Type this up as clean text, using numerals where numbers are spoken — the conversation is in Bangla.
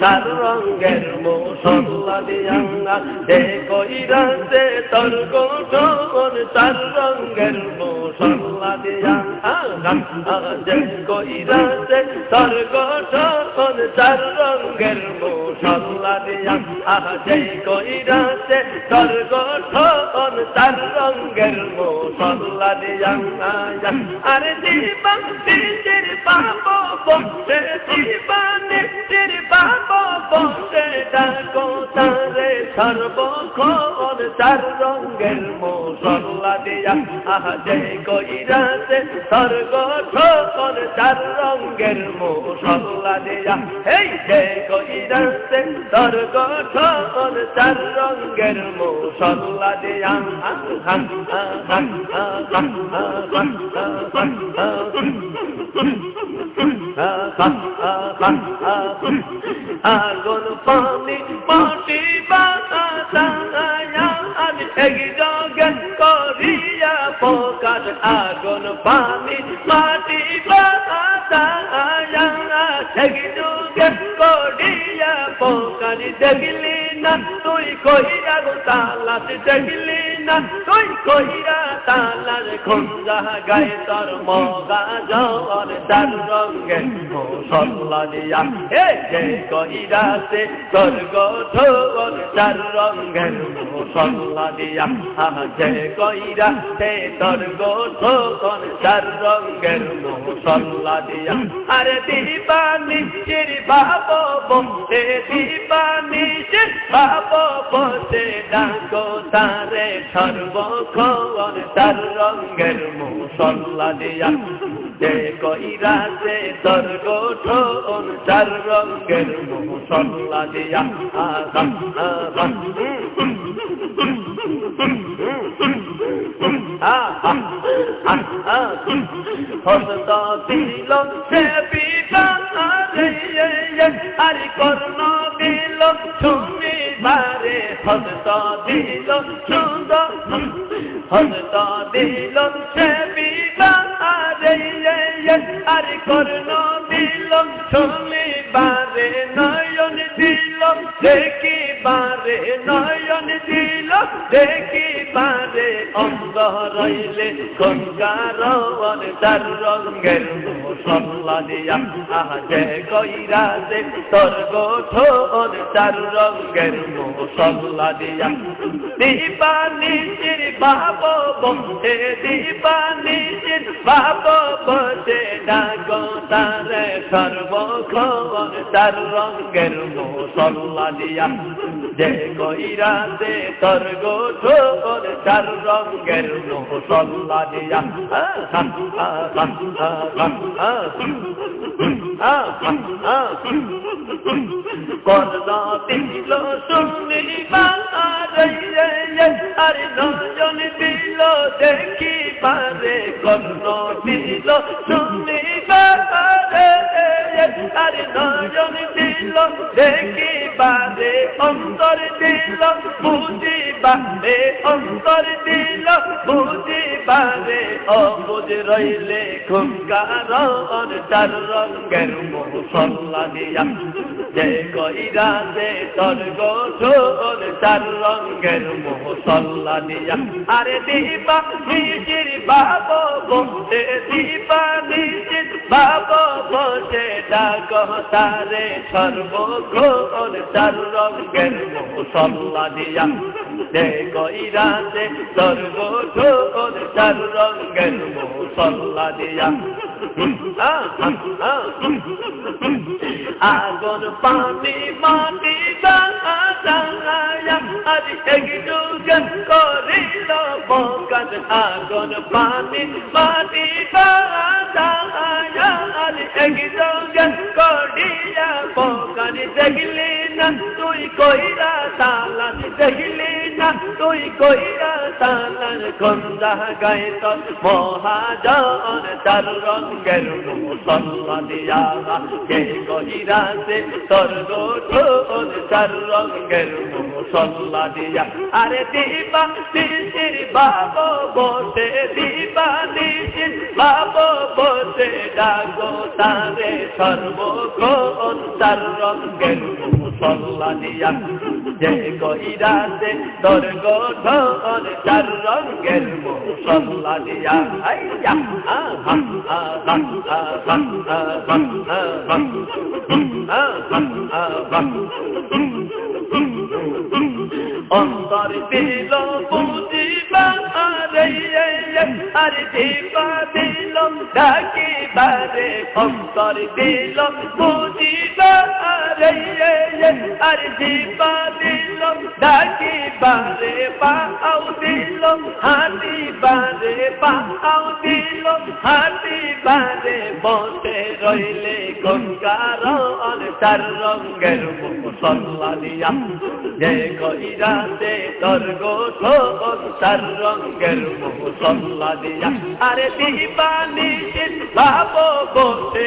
চার রঙের মশলা দিয়া যে কইরাছে তোর গোঠন চার রঙের মশলা দিয়া যে কইরাছে তোর গোঠন চার রঙের মশলা দিয়া যে কইরাছে তোর গোঠন চার রঙের মশলা দিয়া আরে দিবা দিদির বাবা বসে দিবা নিতির বাবা বসে ডাকো তারে সর্বক্ষণ চার রঙের মশলা দিয়া যে কইরাছে তোর গোঠন চার রঙের মশলা দিয়া এই যে কইরাছে তোর গোঠন চার রঙের মশলা দিয়া আগুন পানি মাটি বাতায়া আমি একযোগে করিয়া পোকার আগুন পানি মাটি বাতায়া একযোগে করিয়া পোকার দেখলি না তুই কইরা গো তালাত দেখলি না তুই কইরা তালার খঞ্জা গায়ে তোর মগা জল চার রঙের মশলা দিয়া যে কইরাছে তোর গোঠন চার রঙের মশলা দিয়া যে কইরাছে তোর গোঠন চার রঙের মশলা দিয়া আরে দিবা নিশ্চির ভাব বসে দিবা নিশ্চির ভাব বসে ডাকো তারে সর্বক্ষণ চার রঙের মশলা দিয়া যে কইরাছে তোর গোঠন চার রঙের মশলা দিয়া হস্ত দিল সে আরে কর্ণ দিল শুনি বারে হস্ত দিল সুন্দর হস্ত দিল সে আরে কর্ণ দিল শুনি বারে নয়ন দিল দেখি বারে নয়ন দিল দেখি বারে অঙ্গ রইলে কঙ্কারণ চার রঙের মশলা দিয়া যে কইরাছে তোর গোঠন চার রঙের মশলা দিয়া দিবা নিজির বাব বসে দিবা নিজির বাব বসে ডাকো তারে সর্বক্ষণ চার রঙের মশলা দিয়া যে কইরাছে তোর গোঠন চার রঙের মশলা দিয়া কর্ণ দিল শুনি আরে নজন দিল দেখি পারে কর্ণ দিল শুনি আরে নজন দিল দেখি পারে অন্তর দিল বুঝি বারে অন্তর দিল বুঝি বারে অবুঝ রইলে খুঙ্কারণ চার রঙের মশলা দিয়া যে কইরাছে তোর গোঠন চার রঙের মশলা দিয়া আরে দিবা নিজের বাব বসে দিবা নিজের বাব বসে ডাকো তারে সর্বক্ষণ চার রঙের মশলা দিয়া যে কইরাছে তোর গোঠন চার রঙের মশলা দিয়া আগুন পানি মাটি বাতায়া আরে একযোগে করিল পোকার আগুন পানি মাটি বাতায়া আরে একযোগে করিয়া পোকার দেখলি না তুই কইরা সালান দেখলি না তুই কইরা সালান কোন জায়গায় তোর মহাজন চার রঙের মুসল্লা দিয়া কে কইরাছে তোর গোঠন চার রঙের মুসল্লা দিয়া আরে দিবা নিশির বাবু বসে দিবা নিশির বাবু বসে ডাকো তারে সর্বক্ষণ চার রঙের মুসল্লা দিয়া যে কইরাছে তোর গঠন চার রঙের মুসল্লা দিয়া আইয়া আহা আহা অন্তর দিল বুঝিবা আর দিবা দিল ডাকিবারে অন্তর দিল বুঝিবা আর দিবা দিল ডাকিবারে পাও দিল হাতিবারে পাও দিল হাতিবারে বসে রইলে গঙ্গারণ চার রঙের মুসল্লা দিয়া যে কইরাছে তোর গোঠন চার রঙের মুসল্লা দিয়া আরে দিবা নিশিত বাবু বসে